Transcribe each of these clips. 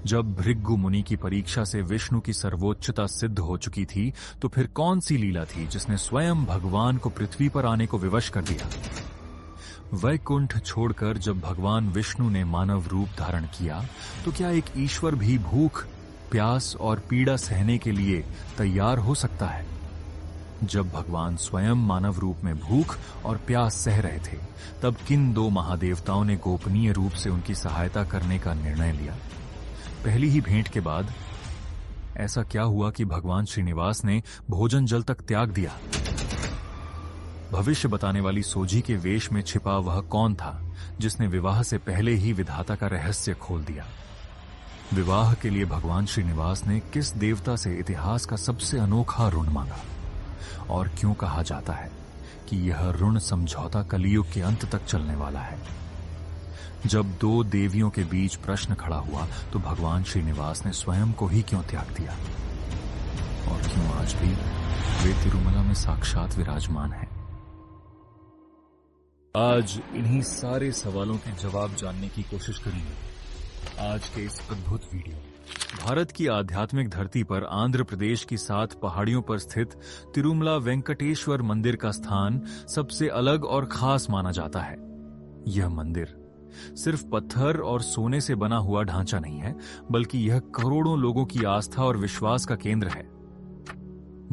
जब भृगु मुनि की परीक्षा से विष्णु की सर्वोच्चता सिद्ध हो चुकी थी, तो फिर कौन सी लीला थी जिसने स्वयं भगवान को पृथ्वी पर आने को विवश कर दिया? वैकुंठ छोड़कर जब भगवान विष्णु ने मानव रूप धारण किया, तो क्या एक ईश्वर भी भूख, प्यास और पीड़ा सहने के लिए तैयार हो सकता है? जब भगवान स्वयं मानव रूप में भूख और प्यास सह रहे थे, तब किन दो महादेवताओं ने गोपनीय रूप से उनकी सहायता करने का निर्णय लिया? पहली ही भेंट के बाद ऐसा क्या हुआ कि भगवान श्रीनिवास ने भोजन जल तक त्याग दिया? भविष्य बताने वाली सोजी के वेश में छिपा वह कौन था जिसने विवाह से पहले ही विधाता का रहस्य खोल दिया? विवाह के लिए भगवान श्रीनिवास ने किस देवता से इतिहास का सबसे अनोखा ऋण मांगा? और क्यों कहा जाता है कि यह ऋण समझौता कलियुग के अंत तक चलने वाला है? जब दो देवियों के बीच प्रश्न खड़ा हुआ, तो भगवान श्रीनिवास ने स्वयं को ही क्यों त्याग दिया? और क्यों आज भी वे तिरुमला में साक्षात विराजमान हैं? आज इन्हीं सारे सवालों के जवाब जानने की कोशिश करेंगे आज के इस अद्भुत वीडियो। भारत की आध्यात्मिक धरती पर आंध्र प्रदेश की 7 पहाड़ियों पर स्थित तिरुमला वेंकटेश्वर मंदिर का स्थान सबसे अलग और खास माना जाता है। यह मंदिर सिर्फ पत्थर और सोने से बना हुआ ढांचा नहीं है, बल्कि यह करोड़ों लोगों की आस्था और विश्वास का केंद्र है।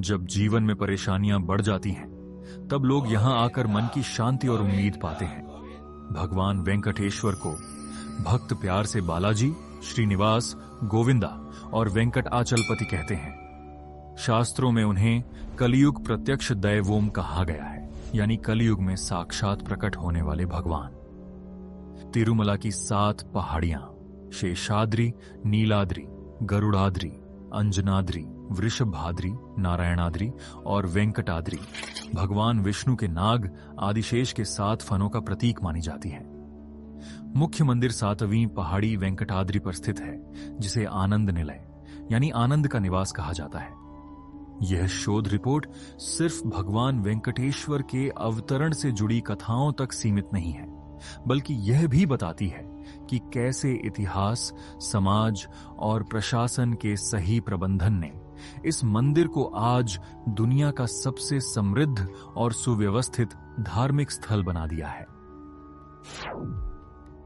जब जीवन में परेशानियां बढ़ जाती हैं, तब लोग यहां आकर मन की शांति और उम्मीद पाते हैं। भगवान वेंकटेश्वर को भक्त प्यार से बालाजी, श्रीनिवास, गोविंदा और वेंकट आचलपति कहते हैं। शास्त्रों में उन्हें कलियुग प्रत्यक्ष दैवोम कहा गया है, यानी कलियुग में साक्षात प्रकट होने वाले भगवान। तिरुमला की 7 पहाड़ियां शेषाद्रि, नीलाद्रि, गरुड़ाद्रि, अंजनाद्रि, वृषभाद्रि, नारायणाद्रि और वेंकटाद्रि भगवान विष्णु के नाग आदिशेष के 7 फनों का प्रतीक मानी जाती है। मुख्य मंदिर 7वीं पहाड़ी वेंकटाद्रि पर स्थित है, जिसे आनंद निलय यानी आनंद का निवास कहा जाता है। यह शोध रिपोर्ट सिर्फ भगवान वेंकटेश्वर के अवतरण से जुड़ी कथाओं तक सीमित नहीं है, बल्कि यह भी बताती है कि कैसे इतिहास, समाज और प्रशासन के सही प्रबंधन ने इस मंदिर को आज दुनिया का सबसे समृद्ध और सुव्यवस्थित धार्मिक स्थल बना दिया है।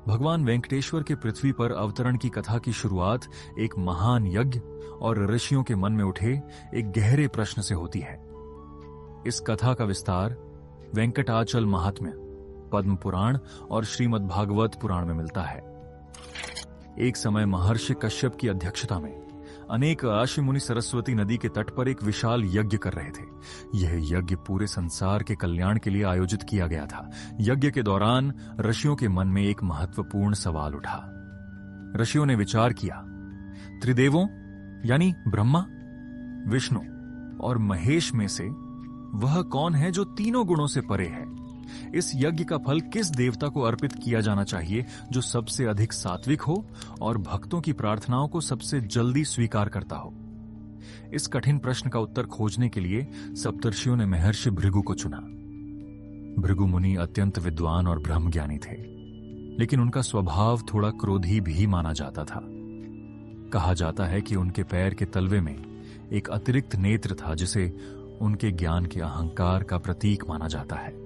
भगवान वेंकटेश्वर के पृथ्वी पर अवतरण की कथा की शुरुआत एक महान यज्ञ और ऋषियों के मन में उठे एक गहरे प्रश्न से होती है। इस कथा का विस्तार वेंकटाचल महात्म्य, पद्म पुराण और श्रीमद् भागवत पुराण में मिलता है। एक समय महर्षि कश्यप की अध्यक्षता में अनेक ऋषि मुनि सरस्वती नदी के तट पर एक विशाल यज्ञ कर रहे थे। यह यज्ञ पूरे संसार के कल्याण के लिए आयोजित किया गया था। यज्ञ के दौरान ऋषियों के मन में एक महत्वपूर्ण सवाल उठा। ऋषियों ने विचार किया, त्रिदेवों यानी ब्रह्मा, विष्णु और महेश में से वह कौन है जो तीनों गुणों से परे है? इस यज्ञ का फल किस देवता को अर्पित किया जाना चाहिए जो सबसे अधिक सात्विक हो और भक्तों की प्रार्थनाओं को सबसे जल्दी स्वीकार करता हो? इस कठिन प्रश्न का उत्तर खोजने के लिए सप्तर्षियों ने महर्षि भृगु को चुना। भृगु मुनि अत्यंत विद्वान और ब्रह्मज्ञानी थे, लेकिन उनका स्वभाव थोड़ा क्रोधी भी माना जाता था। कहा जाता है कि उनके पैर के तलवे में एक अतिरिक्त नेत्र था, जिसे उनके ज्ञान के अहंकार का प्रतीक माना जाता है।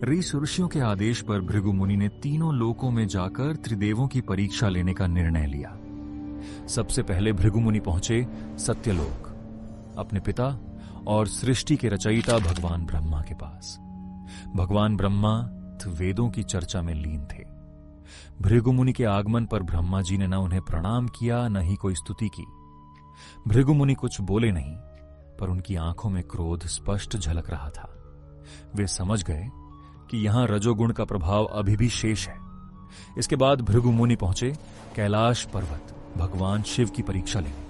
ऋषियों के आदेश पर भृगु मुनि ने तीनों लोकों में जाकर त्रिदेवों की परीक्षा लेने का निर्णय लिया। सबसे पहले भृगु मुनि पहुंचे सत्यलोक, अपने पिता और सृष्टि के रचयिता भगवान ब्रह्मा के पास। भगवान ब्रह्मा वेदों की चर्चा में लीन थे। भृगु मुनि के आगमन पर ब्रह्मा जी ने न उन्हें प्रणाम किया, न ही कोई स्तुति की। भृगु मुनि कुछ बोले नहीं, पर उनकी आंखों में क्रोध स्पष्ट झलक रहा था। वे समझ गए कि यहां रजोगुण का प्रभाव अभी भी शेष है। इसके बाद भृगु मुनि पहुंचे कैलाश पर्वत, भगवान शिव की परीक्षा लेने।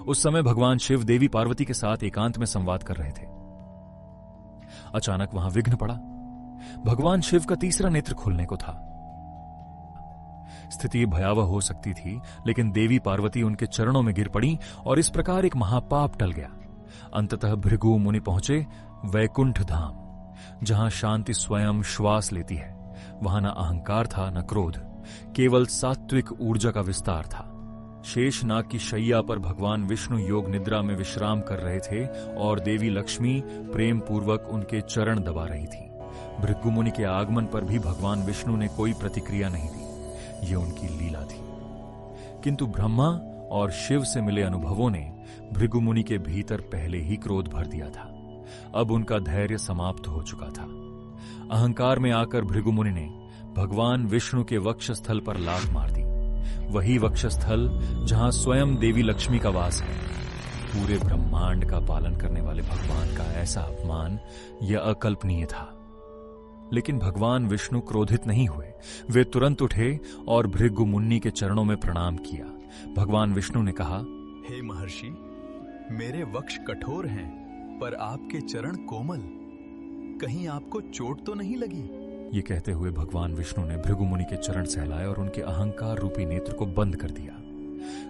उस समय भगवान शिव देवी पार्वती के साथ एकांत में संवाद कर रहे थे। अचानक वहां विघ्न पड़ा। भगवान शिव का तीसरा नेत्र खुलने को था। स्थिति भयावह हो सकती थी, लेकिन देवी पार्वती उनके चरणों में गिर पड़ी और इस प्रकार एक महापाप टल गया। अंततः भृगु मुनि पहुंचे वैकुंठ धाम, जहां शांति स्वयं श्वास लेती है। वहां न अहंकार था, न क्रोध, केवल सात्विक ऊर्जा का विस्तार था। शेषनाग की शैया पर भगवान विष्णु योग निद्रा में विश्राम कर रहे थे और देवी लक्ष्मी प्रेम पूर्वक उनके चरण दबा रही थी। भृगु मुनि के आगमन पर भी भगवान विष्णु ने कोई प्रतिक्रिया नहीं दी। यह उनकी लीला थी। किंतु ब्रह्मा और शिव से मिले अनुभवों ने भृगु मुनि के भीतर पहले ही क्रोध भर दिया था। अब उनका धैर्य समाप्त हो चुका था। अहंकार में आकर भृगु मुनि ने भगवान विष्णु के वक्षस्थल पर लात मार दी। वही वक्षस्थल जहां स्वयं देवी लक्ष्मी का वास है। पूरे ब्रह्मांड का पालन करने वाले भगवान का ऐसा अपमान यह अकल्पनीय था। लेकिन भगवान विष्णु क्रोधित नहीं हुए। वे तुरंत उठे और भृगु मुनि के चरणों में प्रणाम किया। भगवान विष्णु ने कहा, हे महर्षि, मेरे वक्ष कठोर हैं, पर आपके चरण कोमल, कहीं आपको चोट तो नहीं लगी? ये कहते हुए भगवान विष्णु ने भृगु मुनि के चरण सहलाए और उनके अहंकार रूपी नेत्र को बंद कर दिया।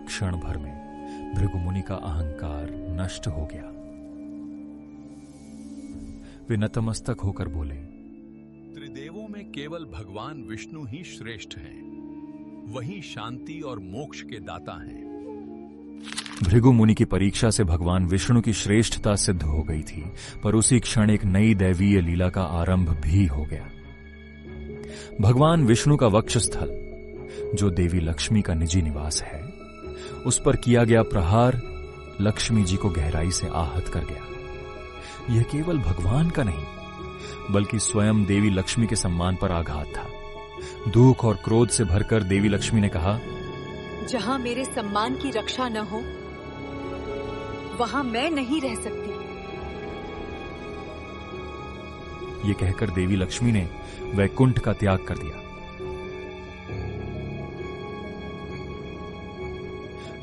क्षण भर में भृगु मुनि का अहंकार नष्ट हो गया। वे नतमस्तक होकर बोले, त्रिदेवों में केवल भगवान विष्णु ही श्रेष्ठ हैं। वही शांति और मोक्ष के दाता हैं। भृगु मुनि की परीक्षा से भगवान विष्णु की श्रेष्ठता सिद्ध हो गई थी, पर उसी क्षण एक नई दैवीय लीला का आरंभ भी हो गया। भगवान विष्णु का वक्षस्थल, जो देवी लक्ष्मी का निजी निवास है, उस पर किया गया प्रहार लक्ष्मी जी को गहराई से आहत कर गया। यह केवल भगवान का नहीं, बल्कि स्वयं देवी लक्ष्मी के सम्मान पर आघात था। दुख और क्रोध से भरकर देवी लक्ष्मी ने कहा, जहां मेरे सम्मान की रक्षा न हो, वहां मैं नहीं रह सकती। ये कहकर देवी लक्ष्मी ने वैकुंठ का त्याग कर दिया।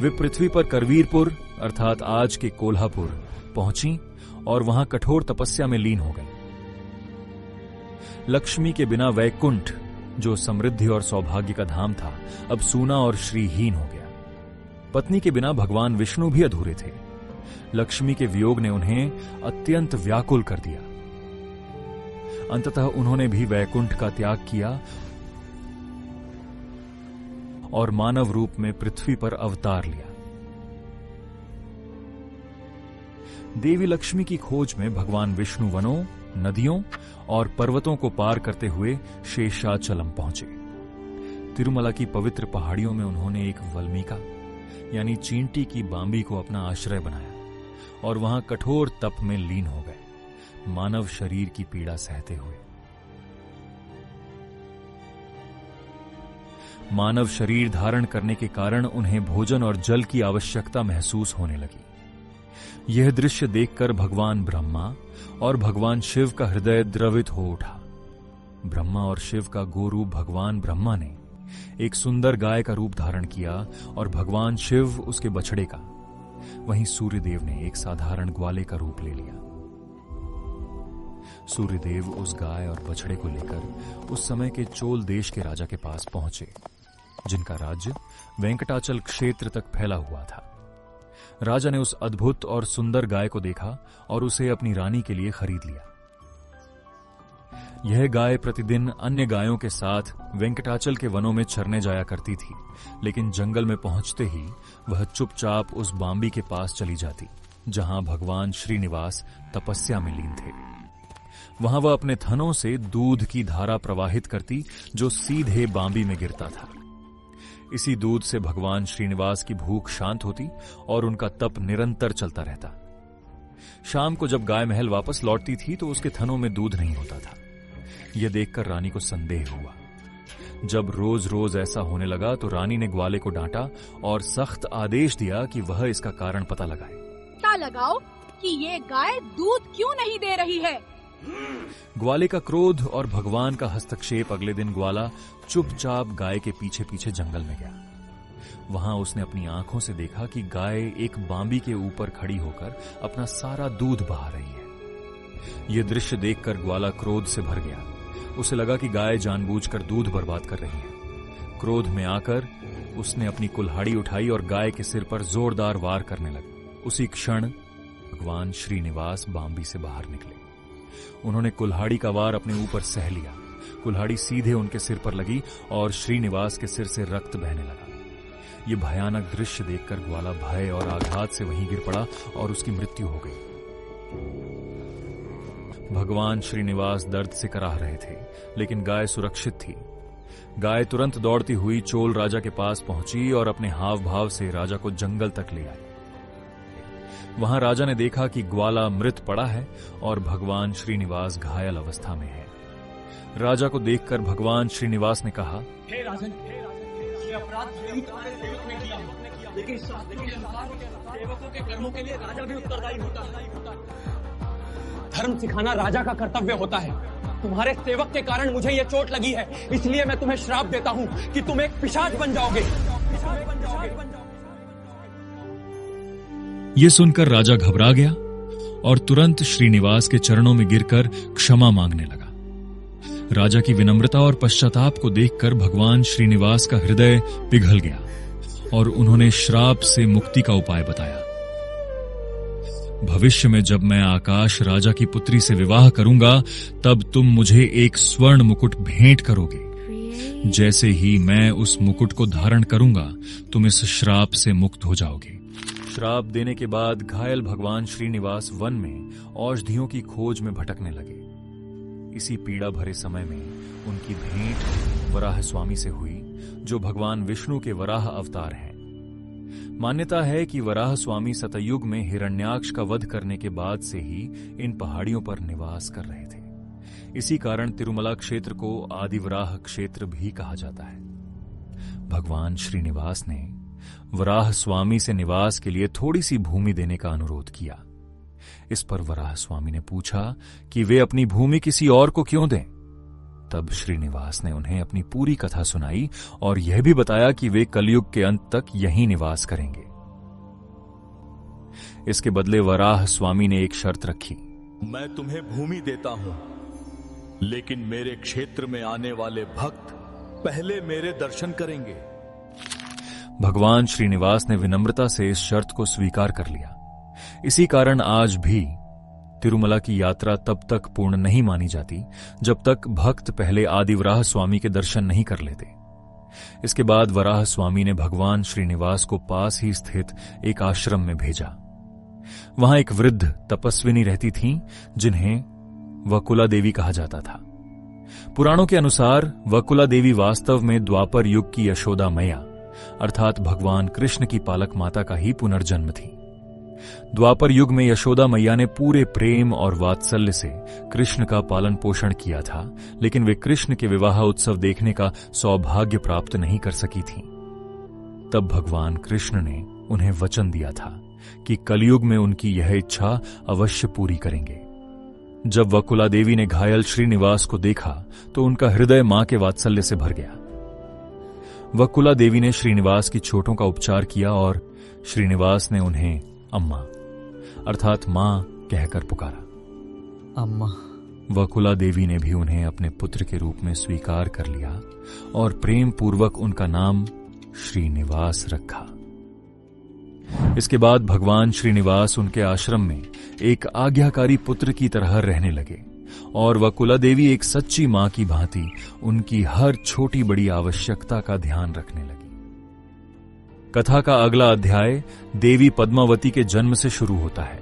वे पृथ्वी पर करवीरपुर अर्थात आज के कोल्हापुर पहुंची और वहां कठोर तपस्या में लीन हो गई। लक्ष्मी के बिना वैकुंठ, जो समृद्धि और सौभाग्य का धाम था, अब सूना और श्रीहीन हो गया। पत्नी के बिना भगवान विष्णु भी अधूरे थे। लक्ष्मी के वियोग ने उन्हें अत्यंत व्याकुल कर दिया। अंततः उन्होंने भी वैकुंठ का त्याग किया और मानव रूप में पृथ्वी पर अवतार लिया। देवी लक्ष्मी की खोज में भगवान विष्णु वनों, नदियों और पर्वतों को पार करते हुए शेषाचलम पहुंचे। तिरुमला की पवित्र पहाड़ियों में उन्होंने एक वल्मीका यानी चींटी की बांबी को अपना आश्रय बनाया और वहां कठोर तप में लीन हो गए, मानव शरीर की पीड़ा सहते हुए। मानव शरीर धारण करने के कारण उन्हें भोजन और जल की आवश्यकता महसूस होने लगी। यह दृश्य देखकर भगवान ब्रह्मा और भगवान शिव का हृदय द्रवित हो उठा। ब्रह्मा और शिव का गोरूप भगवान ब्रह्मा ने एक सुंदर गाय का रूप धारण किया और भगवान शिव उसके बछड़े का, वहीं सूर्यदेव ने एक साधारण ग्वाले का रूप ले लिया। सूर्यदेव उस गाय और बछड़े को लेकर उस समय के चोल देश के राजा के पास पहुंचे, जिनका राज्य वेंकटाचल क्षेत्र तक फैला हुआ था। राजा ने उस अद्भुत और सुंदर गाय को देखा और उसे अपनी रानी के लिए खरीद लिया। यह गाय प्रतिदिन अन्य गायों के साथ वेंकटाचल के वनों में चरने जाया करती थी, लेकिन जंगल में पहुंचते ही वह चुपचाप उस बांबी के पास चली जाती, जहां भगवान श्रीनिवास तपस्या में लीन थे। वहां वह अपने थनों से दूध की धारा प्रवाहित करती, जो सीधे बांबी में गिरता था। इसी दूध से भगवान श्रीनिवास की भूख शांत होती और उनका तप निरंतर चलता रहता। शाम को जब गाय महल वापस लौटती थी तो उसके थनों में दूध नहीं होता था। यह देखकर रानी को संदेह हुआ। जब रोज रोज ऐसा होने लगा तो रानी ने ग्वाले को डांटा और सख्त आदेश दिया कि वह इसका कारण पता लगाए। पता लगाओ कि ये गाय दूध क्यों नहीं दे रही है। ग्वाले का क्रोध और भगवान का हस्तक्षेप। अगले दिन ग्वाला चुपचाप गाय के पीछे पीछे जंगल में गया। वहां उसने अपनी आंखों से देखा कि गाय एक बांबी के ऊपर खड़ी होकर अपना सारा दूध बहा रही है। यह दृश्य देखकर ग्वाला क्रोध से भर गया। उसे लगा कि गाय जानबूझकर दूध बर्बाद कर रही है। क्रोध में आकर उसने अपनी कुल्हाड़ी उठाई और गाय के सिर पर जोरदार वार करने लगा। उसी क्षण भगवान श्रीनिवास बांबी से बाहर निकले। उन्होंने कुल्हाड़ी का वार अपने ऊपर सह लिया कुल्हाड़ी सीधे उनके सिर पर लगी और श्रीनिवास के सिर से रक्त बहने लगा। ये भयानक दृश्य देखकर ग्वाला भय और आघात से वहीं गिर पड़ा और उसकी मृत्यु हो गई। भगवान श्रीनिवास दर्द से कराह रहे थे, लेकिन गाय सुरक्षित थी। गाय तुरंत दौड़ती हुई चोल राजा के पास पहुंची और अपने हाव भाव से राजा को जंगल तक ले आई। वहां राजा ने देखा कि ग्वाला मृत पड़ा है और भगवान श्रीनिवास घायल अवस्था में है। राजा को देखकर भगवान श्रीनिवास ने कहा, हे राजन, ये अपराध यही तुम्हारे सेवक ने किया, लेकिन शास्त्रों के अनुसार सेवकों के कर्मों के लिए राजा भी उत्तरदायी होता है। धर्म सिखाना राजा का कर्तव्य होता है। तुम्हारे सेवक के कारण मुझे ये चोट लगी है, इसलिए मैं तुम्हें श्राप देता हूं कि तुम एक पिशाच बन जाओगे। ये सुनकर राजा घबरा गया और तुरंत श्रीनिवास के चरणों में गिरकर क्षमा मांगने लगा। राजा की विनम्रता और पश्चाताप को देखकर भगवान श्रीनिवास का हृदय पिघल गया और उन्होंने श्राप से मुक्ति का उपाय बताया। भविष्य में जब मैं आकाश राजा की पुत्री से विवाह करूंगा, तब तुम मुझे एक स्वर्ण मुकुट भेंट करोगे। जैसे ही मैं उस मुकुट को धारण करूंगा, तुम इस श्राप से मुक्त हो जाओगे। श्राप देने के बाद घायल भगवान श्रीनिवास वन में औषधियों की खोज में भटकने लगे। इसी पीड़ा भरे समय में उनकी भेंट वराह स्वामी से हुई, जो भगवान विष्णु के वराह अवतार हैं। मान्यता है कि वराह स्वामी सतयुग में हिरण्याक्ष का वध करने के बाद से ही इन पहाड़ियों पर निवास कर रहे थे। इसी कारण तिरुमला क्षेत्र को आदिवराह क्षेत्र भी कहा जाता है। भगवान श्रीनिवास ने वराह स्वामी से निवास के लिए थोड़ी सी भूमि देने का अनुरोध किया। इस पर वराह स्वामी ने पूछा कि वे अपनी भूमि किसी और को क्यों दें। तब श्रीनिवास ने उन्हें अपनी पूरी कथा सुनाई और यह भी बताया कि वे कलयुग के अंत तक यहीं निवास करेंगे। इसके बदले वराह स्वामी ने एक शर्त रखी। मैं तुम्हें भूमि देता हूं, लेकिन मेरे क्षेत्र में आने वाले भक्त पहले मेरे दर्शन करेंगे। भगवान श्रीनिवास ने विनम्रता से इस शर्त को स्वीकार कर लिया। इसी कारण आज भी तिरुमला की यात्रा तब तक पूर्ण नहीं मानी जाती जब तक भक्त पहले आदिवराह स्वामी के दर्शन नहीं कर लेते। इसके बाद वराह स्वामी ने भगवान श्रीनिवास को पास ही स्थित एक आश्रम में भेजा। वहां एक वृद्ध तपस्विनी रहती थीं, जिन्हें वकुला देवी कहा जाता था। पुराणों के अनुसार वकुला देवी वास्तव में द्वापर युग की यशोदा मैया अर्थात भगवान कृष्ण की पालक माता का ही पुनर्जन्म थी। द्वापर युग में यशोदा मैया ने पूरे प्रेम और वात्सल्य से कृष्ण का पालन पोषण किया था, लेकिन वे कृष्ण के विवाह उत्सव देखने का सौभाग्य प्राप्त नहीं कर सकी थीं। तब भगवान कृष्ण ने उन्हें वचन दिया था कि कलयुग में उनकी यह इच्छा अवश्य पूरी करेंगे। जब वकुला देवी ने घायल श्रीनिवास को देखा तो उनका हृदय मां के वात्सल्य से भर गया। वकुला देवी ने श्रीनिवास की चोटों का उपचार किया और श्रीनिवास ने उन्हें अम्मा अर्थात मां कहकर पुकारा। अम्मा। वकुला देवी ने भी उन्हें अपने पुत्र के रूप में स्वीकार कर लिया और प्रेम पूर्वक उनका नाम श्रीनिवास रखा। इसके बाद भगवान श्रीनिवास उनके आश्रम में एक आज्ञाकारी पुत्र की तरह रहने लगे और वकुला देवी एक सच्ची मां की भांति उनकी हर छोटी बड़ी आवश्यकता का ध्यान रखने लगी। कथा का अगला अध्याय देवी पद्मावती के जन्म से शुरू होता है।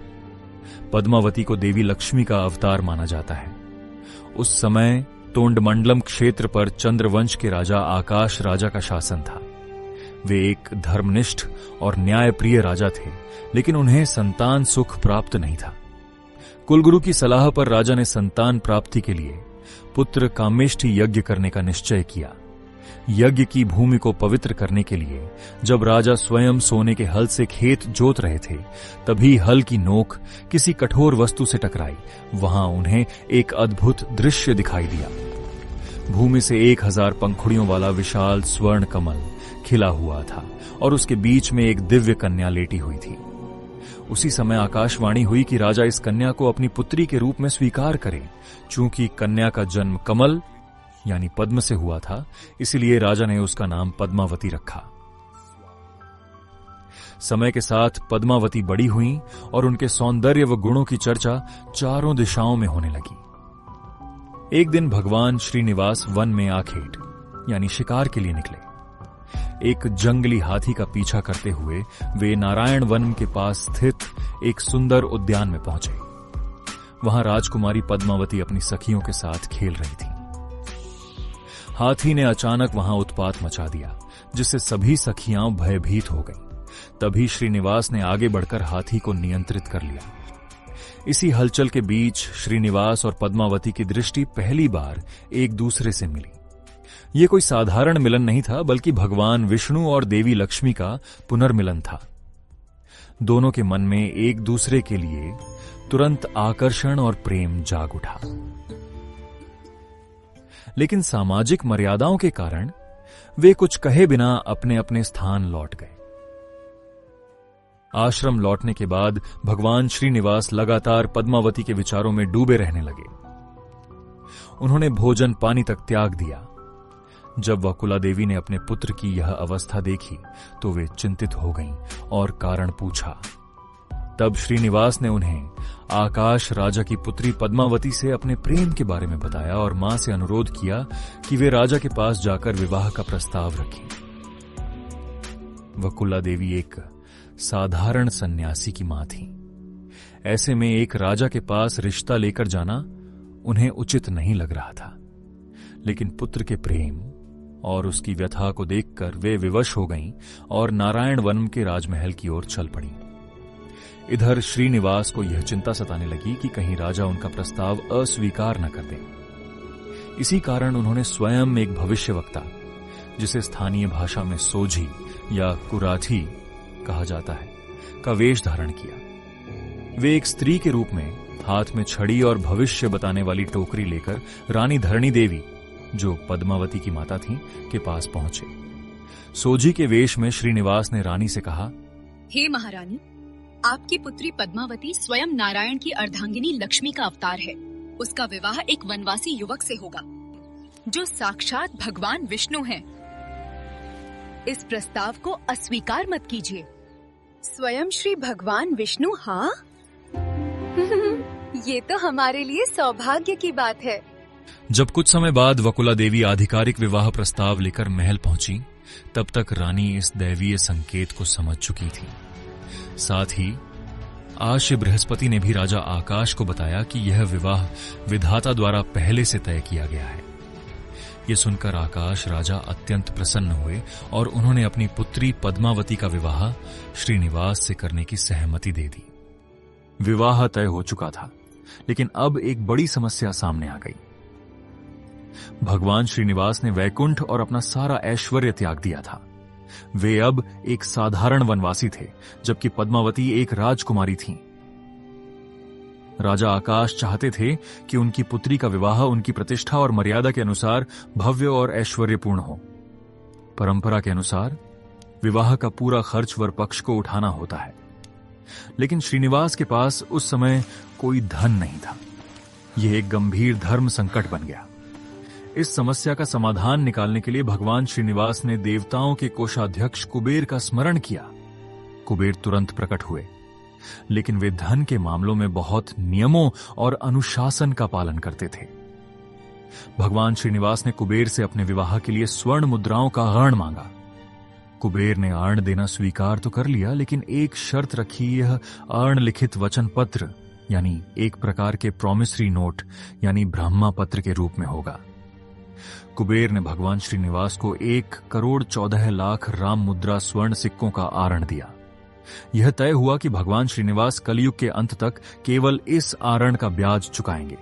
पद्मावती को देवी लक्ष्मी का अवतार माना जाता है। उस समय तोंडमंडलम क्षेत्र पर चंद्रवंश के राजा आकाश राजा का शासन था। वे एक धर्मनिष्ठ और न्यायप्रिय राजा थे, लेकिन उन्हें संतान सुख प्राप्त नहीं था। कुलगुरु की सलाह पर राजा ने संतान प्राप्ति के लिए पुत्र कामेष्ठी यज्ञ करने का निश्चय किया। यज्ञ की भूमि को पवित्र करने के लिए जब राजा स्वयं सोने के हल से खेत जोत रहे थे, तभी हल की नोक किसी कठोर वस्तु से टकराई। वहां उन्हें एक अद्भुत दृश्य दिखाई दिया। भूमि से 1000 पंखुड़ियों वाला विशाल स्वर्ण कमल खिला हुआ था और उसके बीच में एक दिव्य कन्या लेटी हुई थी। उसी समय आकाशवाणी हुई कि राजा इस कन्या को अपनी पुत्री के रूप में स्वीकार करें। चूंकि कन्या का जन्म कमल यानी पद्म से हुआ था, इसलिए राजा ने उसका नाम पद्मावती रखा। समय के साथ पद्मावती बड़ी हुई और उनके सौंदर्य व गुणों की चर्चा चारों दिशाओं में होने लगी। एक दिन भगवान श्रीनिवास वन में आखेट यानी शिकार के लिए निकले। एक जंगली हाथी का पीछा करते हुए वे नारायण वन के पास स्थित एक सुंदर उद्यान में पहुंचे। वहां राजकुमारी पद्मावती अपनी सखियों के साथ खेल रही थी। हाथी ने अचानक वहां उत्पात मचा दिया, जिससे सभी सखियां भयभीत हो गईं। तभी श्रीनिवास ने आगे बढ़कर हाथी को नियंत्रित कर लिया। इसी हलचल के बीच श्रीनिवास और पद्मावती की दृष्टि पहली बार एक दूसरे से मिली। यह कोई साधारण मिलन नहीं था, बल्कि भगवान विष्णु और देवी लक्ष्मी का पुनर्मिलन था। दोनों के मन में एक दूसरे के लिए तुरंत आकर्षण और प्रेम जाग उठा। लेकिन सामाजिक मर्यादाओं के कारण वे कुछ कहे बिना अपने अपने स्थान लौट गए। आश्रम लौटने के बाद भगवान श्रीनिवास लगातार पद्मावती के विचारों में डूबे रहने लगे। उन्होंने भोजन पानी तक त्याग दिया। जब वकुला देवी ने अपने पुत्र की यह अवस्था देखी तो वे चिंतित हो गईं और कारण पूछा। तब श्रीनिवास ने उन्हें आकाश राजा की पुत्री पद्मावती से अपने प्रेम के बारे में बताया और मां से अनुरोध किया कि वे राजा के पास जाकर विवाह का प्रस्ताव रखें। वकुला देवी एक साधारण सन्यासी की मां थी। ऐसे में एक राजा के पास रिश्ता लेकर जाना उन्हें उचित नहीं लग रहा था। लेकिन पुत्र के प्रेम और उसकी व्यथा को देखकर वे विवश हो गईं और नारायण वन के राजमहल की ओर चल पड़ी। इधर श्रीनिवास को यह चिंता सताने लगी कि कहीं राजा उनका प्रस्ताव अस्वीकार न कर दें। इसी कारण उन्होंने स्वयं एक भविष्यवक्ता, जिसे स्थानीय भाषा में सोझी या कुराथी कहा जाता है, का वेश धारण किया। वे एक स्त्री के रूप में हाथ में छड़ी और भविष्य बताने वाली टोकरी लेकर रानी धरणी देवी, जो पद्मावती की माता थीं, के पास पहुंचे। सोझी के वेश में श्रीनिवास ने रानी से कहा, हे महारानी, आपकी पुत्री पद्मावती स्वयं नारायण की अर्धांगिनी लक्ष्मी का अवतार है। उसका विवाह एक वनवासी युवक से होगा, जो साक्षात भगवान विष्णु हैं। इस प्रस्ताव को अस्वीकार मत कीजिए। स्वयं श्री भगवान विष्णु? हाँ ये तो हमारे लिए सौभाग्य की बात है। जब कुछ समय बाद वकुला देवी आधिकारिक विवाह प्रस्ताव लेकर महल पहुंची, तब तक रानी इस दैवीय संकेत को समझ चुकी थी। साथ ही आश्य बृहस्पति ने भी राजा आकाश को बताया कि यह विवाह विधाता द्वारा पहले से तय किया गया है। यह सुनकर आकाश राजा अत्यंत प्रसन्न हुए और उन्होंने अपनी पुत्री पद्मावती का विवाह श्रीनिवास से करने की सहमति दे दी। विवाह तय हो चुका था, लेकिन अब एक बड़ी समस्या सामने आ गई। भगवान श्रीनिवास ने वैकुंठ और अपना सारा ऐश्वर्य त्याग दिया था। वे अब एक साधारण वनवासी थे, जबकि पद्मावती एक राजकुमारी थी। राजा आकाश चाहते थे कि उनकी पुत्री का विवाह उनकी प्रतिष्ठा और मर्यादा के अनुसार भव्य और ऐश्वर्यपूर्ण हो। परंपरा के अनुसार विवाह का पूरा खर्च वर पक्ष को उठाना होता है, लेकिन श्रीनिवास के पास उस समय कोई धन नहीं था। यह एक गंभीर धर्म संकट बन गया। इस समस्या का समाधान निकालने के लिए भगवान श्रीनिवास ने देवताओं के कोषाध्यक्ष कुबेर का स्मरण किया। कुबेर तुरंत प्रकट हुए, लेकिन वे धन के मामलों में बहुत नियमों और अनुशासन का पालन करते थे। भगवान श्रीनिवास ने कुबेर से अपने विवाह के लिए स्वर्ण मुद्राओं का ऋण मांगा। कुबेर ने ऋण देना स्वीकार तो कर लिया, लेकिन एक शर्त रखी। यह ऋण लिखित वचन पत्र यानी एक प्रकार के प्रॉमिसरी नोट यानी ब्रह्मा पत्र के रूप में होगा। कुबेर ने भगवान श्रीनिवास को 1,14,00,000 राम मुद्रा स्वर्ण सिक्कों का आरण दिया। यह तय हुआ कि भगवान श्रीनिवास कलयुग के अंत तक केवल इस आरण का ब्याज चुकाएंगे।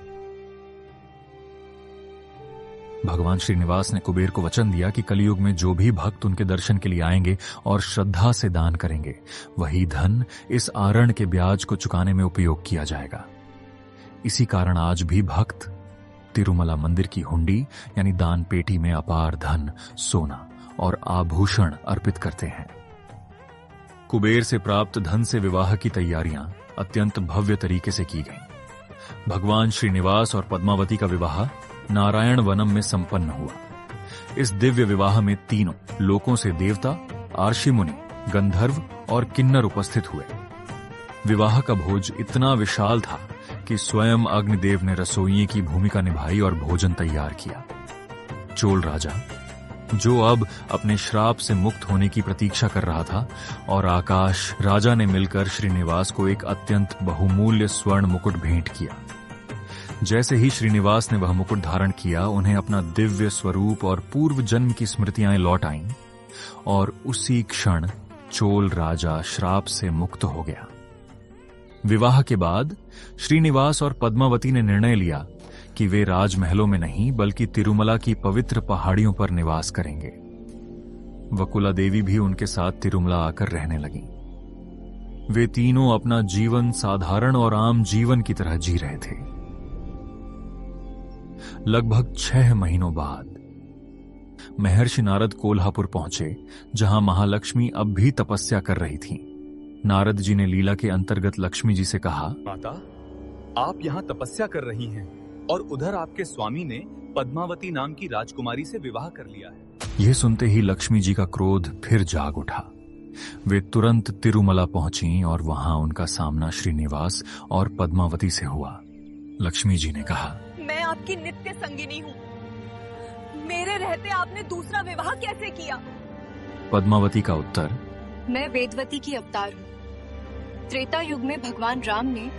भगवान श्रीनिवास ने कुबेर को वचन दिया कि कलयुग में जो भी भक्त उनके दर्शन के लिए आएंगे और श्रद्धा से दान करेंगे, वही धन इस आरण के ब्याज को चुकाने में उपयोग किया जाएगा। इसी कारण आज भी भक्त तिरुमला मंदिर की हुंडी यानी दान पेटी में अपार धन, सोना और आभूषण अर्पित करते हैं। कुबेर से प्राप्त धन से विवाह की तैयारियां अत्यंत भव्य तरीके से की गईं। भगवान श्रीनिवास और पद्मावती का विवाह नारायण वनम में संपन्न हुआ। इस दिव्य विवाह में तीनों लोकों से देवता, आर्षि मुनि, गंधर्व और किन्नर उपस्थित हुए। विवाह का भोज इतना विशाल था कि स्वयं अग्निदेव ने रसोइये की भूमिका निभाई और भोजन तैयार किया। चोल राजा, जो अब अपने श्राप से मुक्त होने की प्रतीक्षा कर रहा था, और आकाश राजा ने मिलकर श्रीनिवास को एक अत्यंत बहुमूल्य स्वर्ण मुकुट भेंट किया। जैसे ही श्रीनिवास ने वह मुकुट धारण किया, उन्हें अपना दिव्य स्वरूप और पूर्व जन्म की स्मृतियां लौट आईं, और उसी क्षण चोल राजा श्राप से मुक्त हो गया। विवाह के बाद श्रीनिवास और पद्मावती ने निर्णय लिया कि वे राजमहलों में नहीं बल्कि तिरुमला की पवित्र पहाड़ियों पर निवास करेंगे। वकुला देवी भी उनके साथ तिरुमला आकर रहने लगी। वे तीनों अपना जीवन साधारण और आम जीवन की तरह जी रहे थे। लगभग 6 महीनों बाद महर्षि नारद कोल्हापुर पहुंचे, जहां महालक्ष्मी अब भी तपस्या कर रही थीं। नारद जी ने लीला के अंतर्गत लक्ष्मी जी से कहा, माता, आप यहाँ तपस्या कर रही हैं और उधर आपके स्वामी ने पद्मावती नाम की राजकुमारी से विवाह कर लिया है। यह सुनते ही लक्ष्मी जी का क्रोध फिर जाग उठा। वे तुरंत तिरुमला पहुंची और वहां उनका सामना श्रीनिवास और पद्मावती से हुआ। लक्ष्मी जी ने कहा, मैं आपकी नित्य संगिनी हूँ। मेरे रहते आपने दूसरा विवाह कैसे किया? पद्मावती का उत्तर, मैं वेदवती की अवतार हूँ। त्रेता युग में भगवान राम ने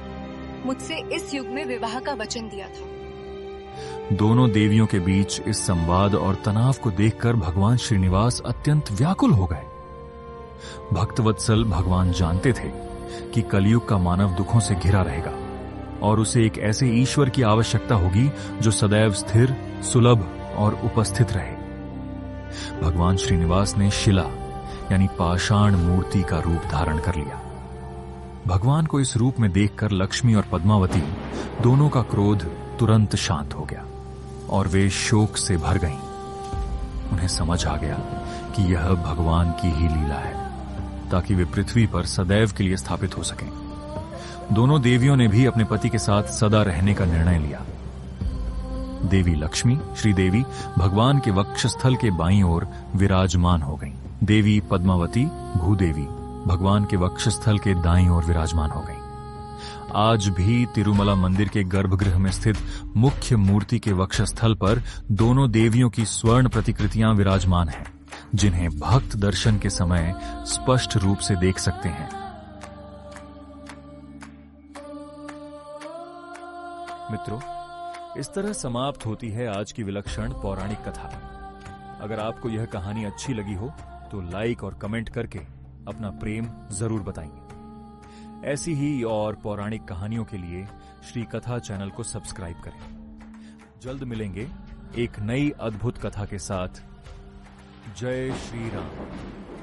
मुझसे इस युग में विवाह का वचन दिया था। दोनों देवियों के बीच इस संवाद और तनाव को देखकर भगवान श्रीनिवास अत्यंत व्याकुल हो गए। भक्तवत्सल भगवान जानते थे कि कलयुग का मानव दुखों से घिरा रहेगा और उसे एक ऐसे ईश्वर की आवश्यकता होगी जो सदैव स्थिर, सुलभ और उपस्थित रहे। भगवान श्रीनिवास ने शिला यानी पाषाण मूर्ति का रूप धारण कर लिया। भगवान को इस रूप में देखकर लक्ष्मी और पद्मावती दोनों का क्रोध तुरंत शांत हो गया और वे शोक से भर गईं। उन्हें समझ आ गया कि यह भगवान की ही लीला है, ताकि वे पृथ्वी पर सदैव के लिए स्थापित हो सकें। दोनों देवियों ने भी अपने पति के साथ सदा रहने का निर्णय लिया। देवी लक्ष्मी, श्रीदेवी, भगवान के वक्षस्थल के बाईं ओर विराजमान हो गईं। देवी पद्मावती, भूदेवी, भगवान के वक्षस्थल के दाईं ओर विराजमान हो गईं। आज भी तिरुमला मंदिर के गर्भगृह में स्थित मुख्य मूर्ति के वक्षस्थल पर दोनों देवियों की स्वर्ण प्रतिकृतियां विराजमान हैं, जिन्हें भक्त दर्शन के समय स्पष्ट रूप से देख सकते हैं। मित्रों, इस तरह समाप्त होती है आज की विलक्षण पौराणिक कथा। अगर आपको यह कहानी अच्छी लगी हो तो लाइक और कमेंट करके अपना प्रेम जरूर बताइए। ऐसी ही और पौराणिक कहानियों के लिए श्री कथा चैनल को सब्सक्राइब करें। जल्द मिलेंगे एक नई अद्भुत कथा के साथ। जय श्री राम।